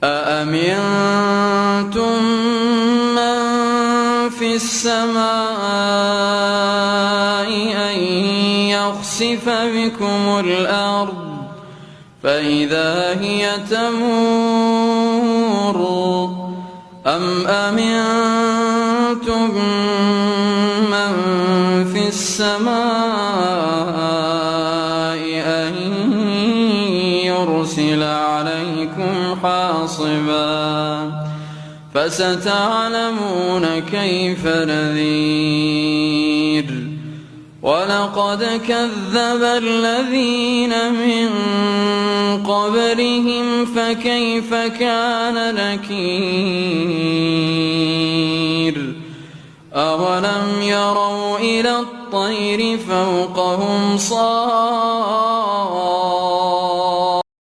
أأمنتم من في السماء أن يخسف بكم الأرض فإذا هي تمور أم أمنتم من في السماء أن يرسل عليكم حاصبا فستعلمون كيف نذير ولقد كذب الذين من قبلهم فكيف كان نكير أولم يروا إلى الطير فوقهم صافات